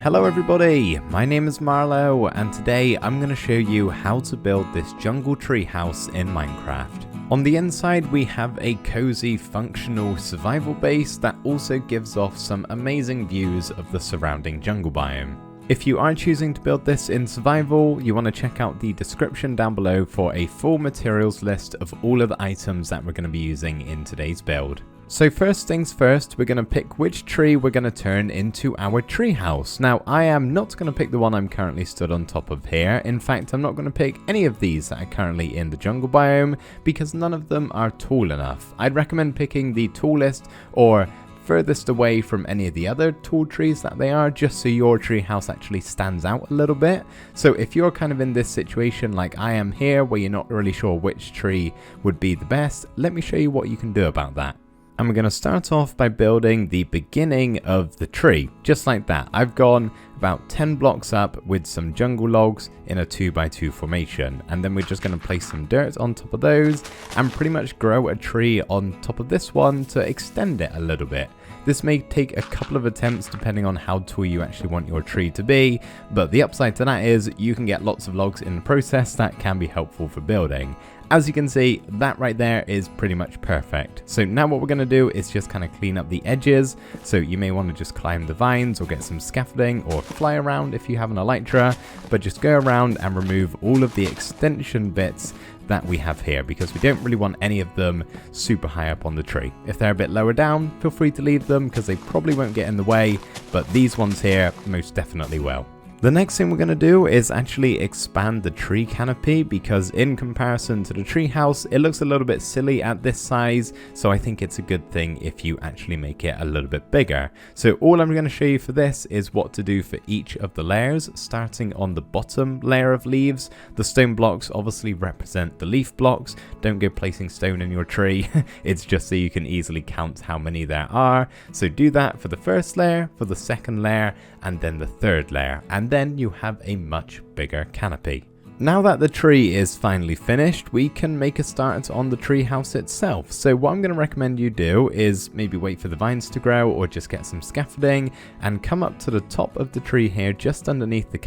Hello everybody, my name is Marlo and today I'm going to show you how to build this jungle tree house in Minecraft. On the inside we have a cozy functional survival base that also gives off some amazing views of the surrounding jungle biome. If you are choosing to build this in survival, you want to check out the description down below for a full materials list of all of the items that we're going to be using in today's build. So first things first, we're going to pick which tree we're going to turn into our tree house. Now I am not going to pick the one I'm currently stood on top of here. In fact, I'm not going to pick any of these that are currently in the jungle biome because none of them are tall enough. I'd recommend picking the tallest or furthest away from any of the other tall trees that they are, just so your tree house actually stands out a little bit. So if you're kind of in this situation like I am here where you're not really sure which tree would be the best, let me show you what you can do about that. And we're going to start off by building the beginning of the tree, just like that. I've gone about 10 blocks up with some jungle logs in a 2x2 formation, and then we're just going to place some dirt on top of those and pretty much grow a tree on top of this one to extend it a little bit. This may take a couple of attempts depending on how tall you actually want your tree to be, but the upside to that is you can get lots of logs in the process that can be helpful for building. As you can see, that right there is pretty much perfect. So now what we're going to do is just kind of clean up the edges. So you may want to just climb the vines or get some scaffolding or fly around if you have an elytra, but just go around and remove all of the extension bits that we have here because we don't really want any of them super high up on the tree. If they're a bit lower down, feel free to leave them because they probably won't get in the way, but these ones here most definitely will. The next thing we're going to do is actually expand the tree canopy because in comparison to the tree house, it looks a little bit silly at this size. So I think it's a good thing if you actually make it a little bit bigger. So all I'm going to show you for this is what to do for each of the layers, starting on the bottom layer of leaves. The stone blocks obviously represent the leaf blocks. Don't go placing stone in your tree. It's just so you can easily count how many there are. So do that for the first layer, for the second layer, and then the third layer. And then you have a much bigger canopy. Now that the tree is finally finished, we can make a start on the tree house itself. So what I'm going to recommend you do is maybe wait for the vines to grow or just get some scaffolding and come up to the top of the tree here just underneath the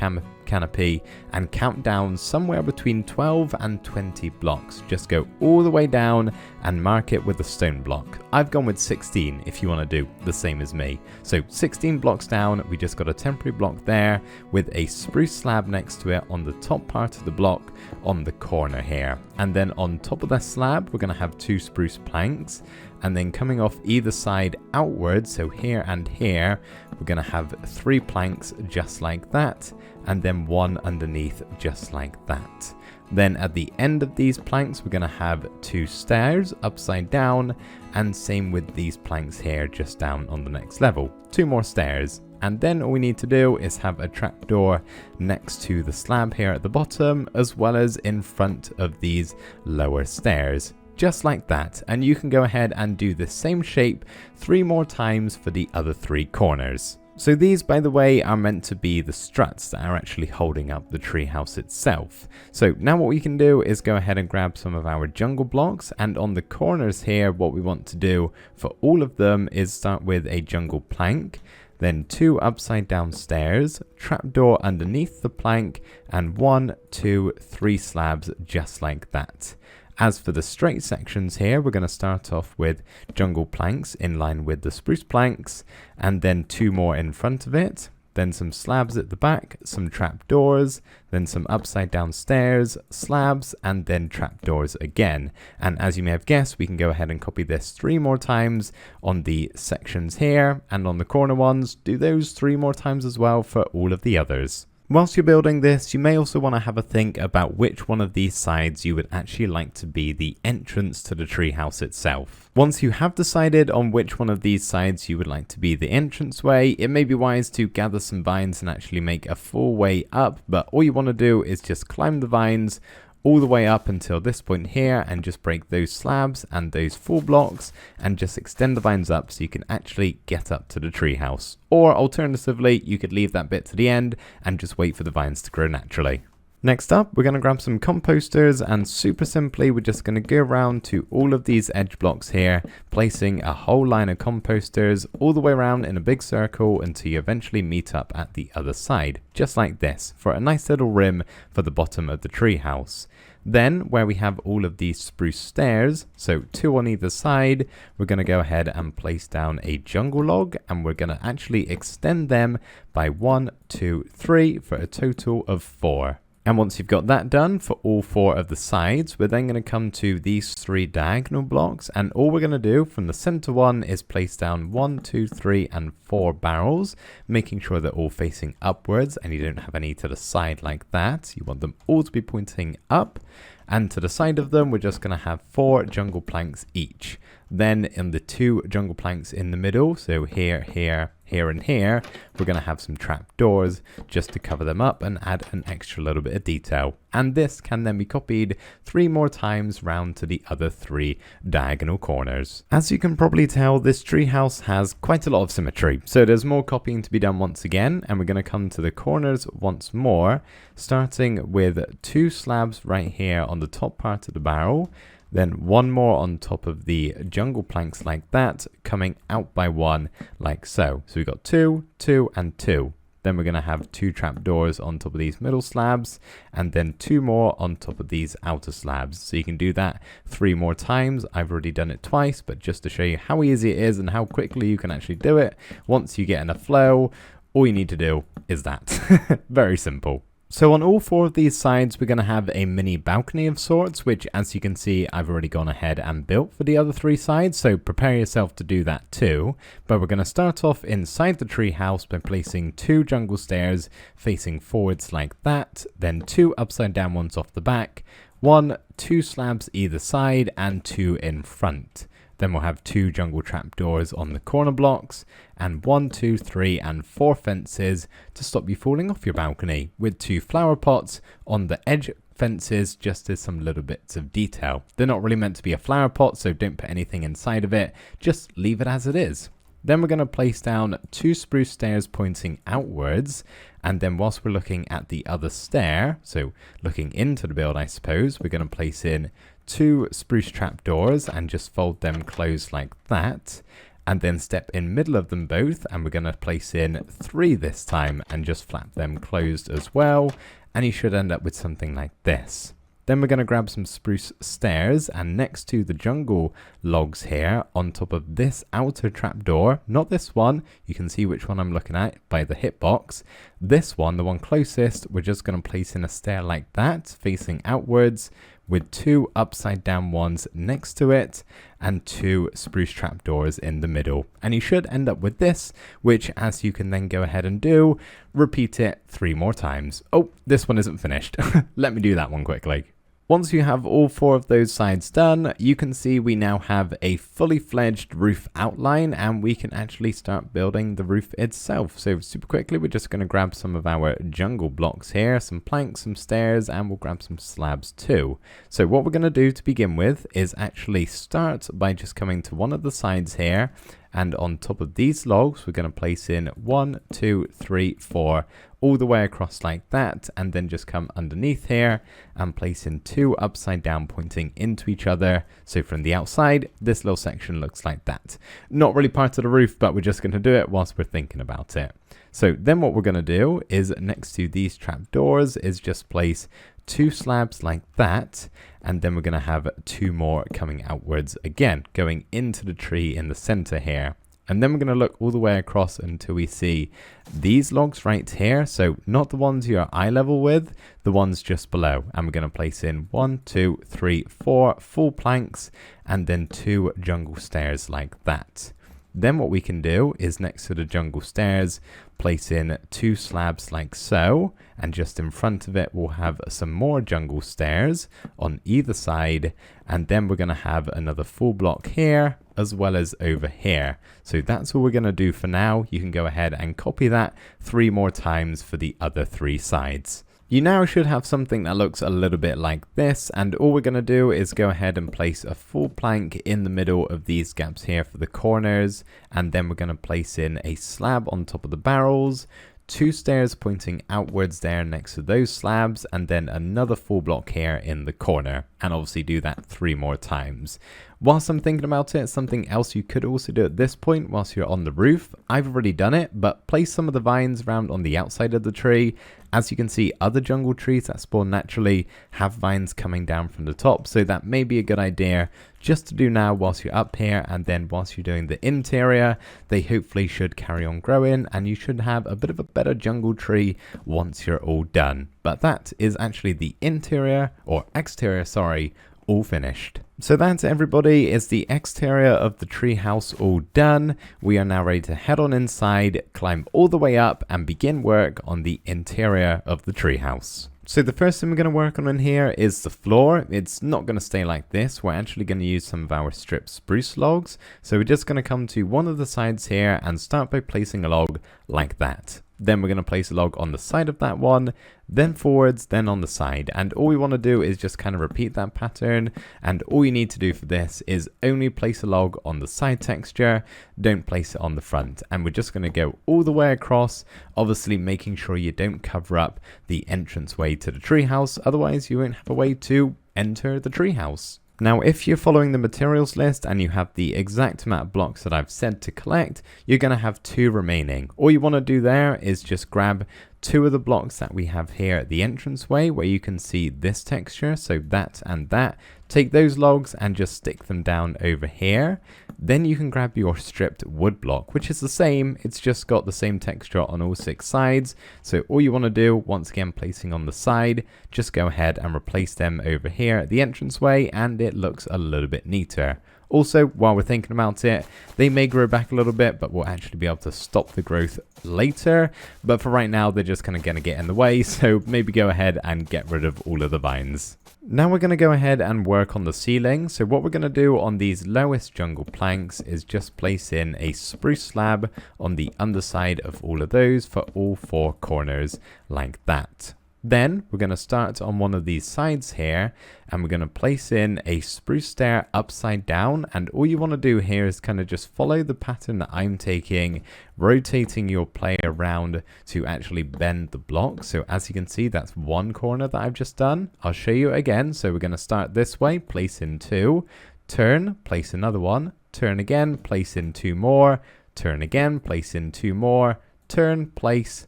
canopy and count down somewhere between 12 and 20 blocks. Just go all the way down and mark it with a stone block. I've gone with 16 if you want to do the same as me. So 16 blocks down, we just got a temporary block there with a spruce slab next to it on the top part of the block on the corner here. And then on top of that slab, we're going to have 2 spruce planks. And then coming off either side outwards, so here and here, we're going to have 3 planks just like that, and then 1 underneath just like that. Then at the end of these planks, we're going to have 2 stairs upside down, and same with these planks here just down on the next level. 2 more stairs. And then all we need to do is have a trapdoor next to the slab here at the bottom, as well as in front of these lower stairs. Just like that, and you can go ahead and do the same shape 3 more times for the other 3 corners. So these, by the way, are meant to be the struts that are actually holding up the treehouse itself. So now what we can do is go ahead and grab some of our jungle blocks, and on the corners here, what we want to do for all of them is start with a jungle plank, then 2 upside down stairs, trapdoor underneath the plank, and 1, 2, 3 slabs just like that. As for the straight sections here, we're going to start off with jungle planks in line with the spruce planks, and then 2 more in front of it, then some slabs at the back, some trapdoors, then some upside down stairs, slabs, and then trapdoors again. And as you may have guessed, we can go ahead and copy this 3 more times on the sections here, and on the corner ones, do those 3 more times as well for all of the others. Whilst you're building this, you may also want to have a think about which one of these sides you would actually like to be the entrance to the treehouse itself. Once you have decided on which one of these sides you would like to be the entranceway, it may be wise to gather some vines and actually make a full way up, but all you want to do is just climb the vines all the way up until this point here and just break those slabs and those 4 blocks and just extend the vines up so you can actually get up to the treehouse. Or alternatively, you could leave that bit to the end and just wait for the vines to grow naturally. Next up, we're going to grab some composters, and super simply, we're just going to go around to all of these edge blocks here, placing a whole line of composters all the way around in a big circle until you eventually meet up at the other side, just like this, for a nice little rim for the bottom of the treehouse. Then, where we have all of these spruce stairs, so 2 on either side, we're going to go ahead and place down a jungle log, and we're going to actually extend them by 1, 2, 3 for a total of 4. And once you've got that done for all 4 of the sides, we're then going to come to these 3 diagonal blocks, and all we're going to do from the center one is place down 1, 2, 3 and 4 barrels, making sure they're all facing upwards and you don't have any to the side like that. You want them all to be pointing up, and to the side of them we're just going to have 4 jungle planks each. Then in the 2 jungle planks in the middle, so here, here, here and here, we're going to have some trapdoors just to cover them up and add an extra little bit of detail. And this can then be copied 3 more times round to the other 3 diagonal corners. As you can probably tell, this treehouse has quite a lot of symmetry, so there's more copying to be done once again, and we're going to come to the corners once more, starting with 2 slabs right here on the top part of the barrel. Then 1 more on top of the jungle planks like that, coming out by 1 like so. So we've got 2, 2 and 2. Then we're going to have 2 trapdoors on top of these middle slabs, and then 2 more on top of these outer slabs. So you can do that 3 more times. I've already done it twice, but just to show you how easy it is and how quickly you can actually do it, once you get in a flow, all you need to do is that. Very simple. So on all 4 of these sides, we're going to have a mini balcony of sorts, which as you can see, I've already gone ahead and built for the other 3 sides, so prepare yourself to do that too. But we're going to start off inside the treehouse by placing 2 jungle stairs facing forwards like that, then 2 upside down ones off the back, 1, 2 slabs either side, and 2 in front. Then we'll have 2 jungle trapdoors on the corner blocks, and 1, 2, 3 and 4 fences to stop you falling off your balcony, with 2 flower pots on the edge fences just as some little bits of detail. They're not really meant to be a flower pot, so don't put anything inside of it, just leave it as it is. Then we're going to place down 2 spruce stairs pointing outwards, and then whilst we're looking at the other stair, so looking into the build I suppose, we're going to place in 2 spruce trapdoors and just fold them closed like that, and then step in middle of them both, and we're going to place in 3 this time and just flap them closed as well, and you should end up with something like this. Then we're going to grab some spruce stairs, and next to the jungle logs here, on top of this outer trapdoor, not this one, you can see which one I'm looking at by the hitbox, this one, the one closest, we're just going to place in a stair like that, facing outwards, with 2 upside down ones next to it, and 2 spruce trapdoors in the middle. And you should end up with this, which as you can then go ahead and do, repeat it 3 more times. Oh, this one isn't finished. Let me do that one quickly. Once you have all 4 of those sides done, you can see we now have a fully fledged roof outline, and we can actually start building the roof itself. So super quickly, we're just going to grab some of our jungle blocks here, some planks, some stairs, and we'll grab some slabs too. So what we're going to do to begin with is actually start by just coming to one of the sides here, and on top of these logs, we're going to place in 1, 2, 3, 4, all the way across like that, and then just come underneath here and place in 2 upside down pointing into each other. So from the outside, this little section looks like that. Not really part of the roof, but we're just going to do it whilst we're thinking about it. So then what we're going to do is next to these trapdoors is just place 2 slabs like that, and then we're going to have 2 more coming outwards again, going into the tree in the center here. And then we're going to look all the way across until we see these logs right here. So not the ones you're eye level with, the ones just below. And we're going to place in 1, 2, 3, 4 full planks, and then 2 jungle stairs like that. Then what we can do is next to the jungle stairs, place in 2 slabs like so, and just in front of it we'll have some more jungle stairs on either side, and then we're going to have another full block here as well as over here. So that's all we're going to do for now. You can go ahead and copy that 3 more times for the other 3 sides. You now should have something that looks a little bit like this, and all we're going to do is go ahead and place a full plank in the middle of these gaps here for the corners, and then we're going to place in a slab on top of the barrels, 2 stairs pointing outwards there next to those slabs, and then another full block here in the corner, and obviously do that 3 more times. Whilst I'm thinking about it, something else you could also do at this point whilst you're on the roof, I've already done it, but place some of the vines around on the outside of the tree. As you can see, other jungle trees that spawn naturally have vines coming down from the top, so that may be a good idea just to do now whilst you're up here, and then whilst you're doing the interior, they hopefully should carry on growing, and you should have a bit of a better jungle tree once you're all done. But that is actually the interior, or exterior, sorry, all finished. So that's everybody, is the exterior of the treehouse all done. We are now ready to head on inside, climb all the way up, and begin work on the interior of the treehouse. So the first thing we're going to work on in here is the floor. It's not going to stay like this. We're actually going to use some of our stripped spruce logs. So we're just going to come to one of the sides here and start by placing a log like that. Then we're going to place a log on the side of that one, then forwards, then on the side. And all we want to do is just kind of repeat that pattern. And all you need to do for this is only place a log on the side texture, don't place it on the front. And we're just going to go all the way across, obviously making sure you don't cover up the entranceway to the treehouse. Otherwise, you won't have a way to enter the treehouse. Now, if you're following the materials list and you have the exact amount of blocks that I've said to collect, you're going to have 2 remaining. All you want to do there is just grab 2 of the blocks that we have here at the entranceway where you can see this texture, so that and that. Take those logs and just stick them down over here. Then you can grab your stripped wood block, which is the same, it's just got the same texture on all 6 sides. So all you want to do, once again placing on the side, just go ahead and replace them over here at the entranceway, and it looks a little bit neater. Also, while we're thinking about it, they may grow back a little bit, but we'll actually be able to stop the growth later. But for right now, they're just kind of going to get in the way, so maybe go ahead and get rid of all of the vines. Now we're going to go ahead and work on the ceiling. So what we're going to do on these lowest jungle planks is just place in a spruce slab on the underside of all of those for all 4 corners like that. Then we're going to start on one of these sides here, and we're going to place in a spruce stair upside down. And all you want to do here is kind of just follow the pattern that I'm taking, rotating your player around to actually bend the block. So as you can see, that's one corner that I've just done. I'll show you again. So we're going to start this way, place in 2, turn, place another one, turn again, place in 2 more, turn again, place in 2 more, turn, place,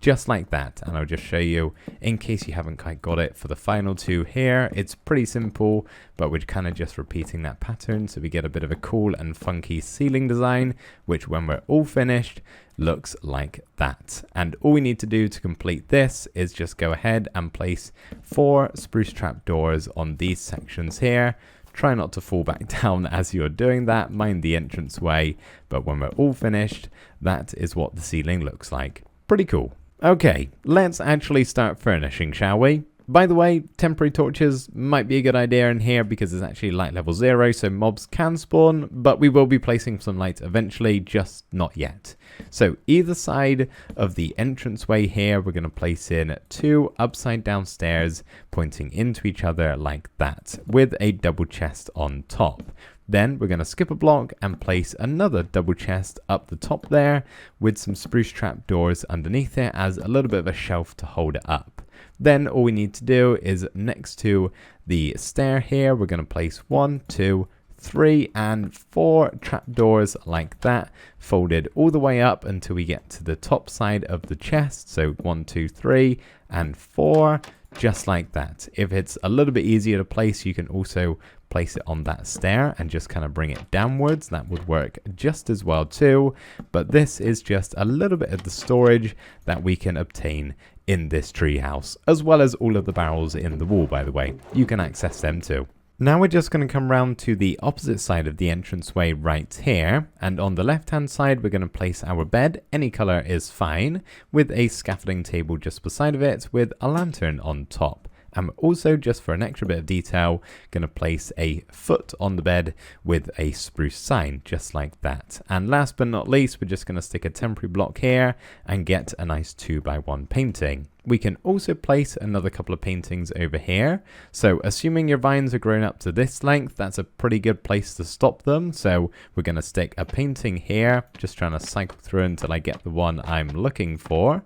just like that. And I'll just show you in case you haven't quite got it for the final 2 here. It's pretty simple, but we're kind of just repeating that pattern so we get a bit of a cool and funky ceiling design, which when we're all finished looks like that. And all we need to do to complete this is just go ahead and place 4 spruce trapdoors on these sections here. Try not to fall back down as you're doing that, mind the entranceway, but when we're all finished, that is what the ceiling looks like. Pretty cool. Okay, let's actually start furnishing, shall we? By the way, temporary torches might be a good idea in here because it's actually light level 0, so mobs can spawn, but we will be placing some lights eventually, just not yet. So either side of the entranceway here, we're going to place in 2 upside down stairs pointing into each other like that, with a double chest on top. Then we're going to skip a block and place another double chest up the top there with some spruce trapdoors underneath it as a little bit of a shelf to hold it up. Then all we need to do is next to the stair here, we're going to place 1, 2, 3 and 4 trapdoors like that, folded all the way up until we get to the top side of the chest. So 1, 2, 3 and 4, just like that. If it's a little bit easier to place, you can also place it on that stair and just kind of bring it downwards. That would work just as well too. But this is just a little bit of the storage that we can obtain in this treehouse, as well as all of the barrels in the wall, by the way. You can access them too. Now we're just going to come round to the opposite side of the entranceway right here, and on the left hand side we're going to place our bed, any colour is fine, with a scaffolding table just beside of it with a lantern on top. And also, just for an extra bit of detail, going to place a foot on the bed with a spruce sign, just like that. And last but not least, we're just going to stick a temporary block here and get a nice 2x1 painting. We can also place another couple of paintings over here. So assuming your vines are grown up to this length, that's a pretty good place to stop them. So we're going to stick a painting here, just trying to cycle through until I get the one I'm looking for.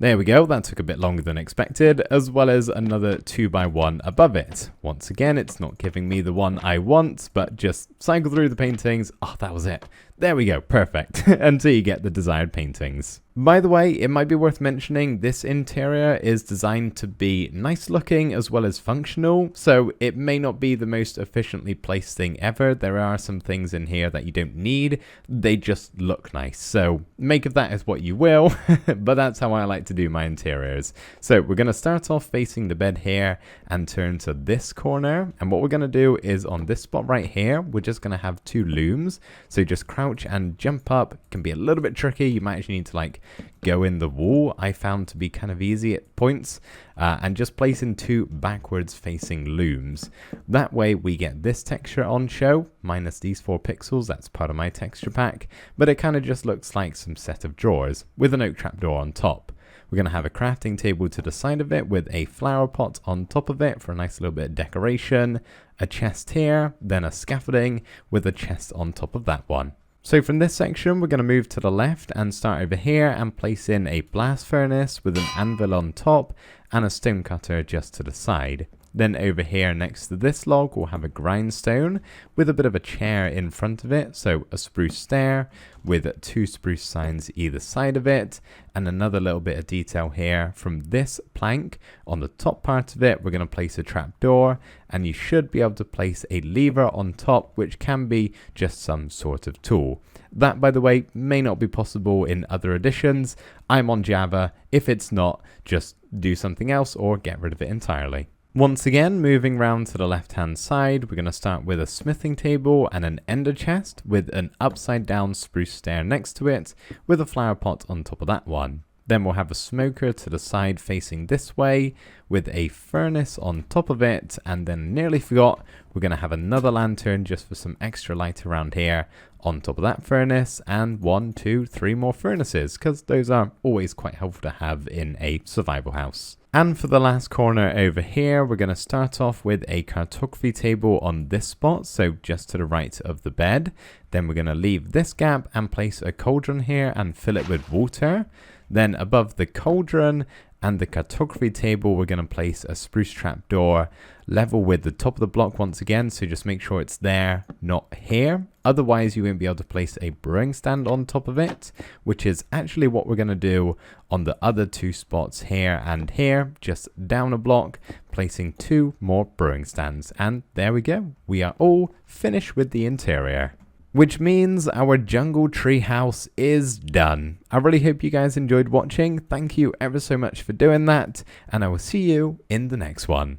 There we go, that took a bit longer than expected, as well as another 2x1 above it. Once again, it's not giving me the one I want, but just cycle through the paintings. Oh, that was it. There we go, perfect, until you get the desired paintings. By the way, it might be worth mentioning this interior is designed to be nice looking as well as functional, so it may not be the most efficiently placed thing ever. There are some things in here that you don't need, they just look nice, so make of that as what you will, but that's how I like to do my interiors. So we're going to start off facing the bed here and turn to this corner, and what we're going to do is on this spot right here, we're just going to have 2 looms, so just crouch and jump up. It can be a little bit tricky, you might actually need to like go in the wall. I found to be kind of easy at points, and just placing 2 backwards facing looms. That way we get this texture on show, minus these 4 pixels, that's part of my texture pack, but it kind of just looks like some set of drawers with an oak trapdoor on top. We're going to have a crafting table to the side of it with a flower pot on top of it for a nice little bit of decoration, a chest here, then a scaffolding with a chest on top of that one. So from this section, we're going to move to the left and start over here and place in a blast furnace with an anvil on top and a stonecutter just to the side. Then over here next to this log, we'll have a grindstone with a bit of a chair in front of it. So a spruce stair with 2 spruce signs either side of it. And another little bit of detail here from this plank. On the top part of it, we're going to place a trapdoor. And you should be able to place a lever on top, which can be just some sort of tool. That, by the way, may not be possible in other editions. I'm on Java. If it's not, just do something else or get rid of it entirely. Once again, moving round to the left hand side, we're going to start with a smithing table and an ender chest with an upside down spruce stair next to it with a flower pot on top of that one. Then we'll have a smoker to the side facing this way with a furnace on top of it, and then nearly forgot, we're going to have another lantern just for some extra light around here on top of that furnace, and 1, 2, 3 more furnaces because those are always quite helpful to have in a survival house. And for the last corner over here, we're going to start off with a cartography table on this spot, so just to the right of the bed. Then we're going to leave this gap and place a cauldron here and fill it with water. Then above the cauldron and the cartography table, we're going to place a spruce trapdoor level with the top of the block once again, so just make sure it's there, not here. Otherwise, you won't be able to place a brewing stand on top of it, which is actually what we're going to do on the other 2 spots here and here, just down a block, placing 2 more brewing stands. And there we go. We are all finished with the interior. Which means our jungle treehouse is done. I really hope you guys enjoyed watching. Thank you ever so much for doing that, and I will see you in the next one.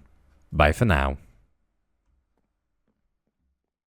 Bye for now.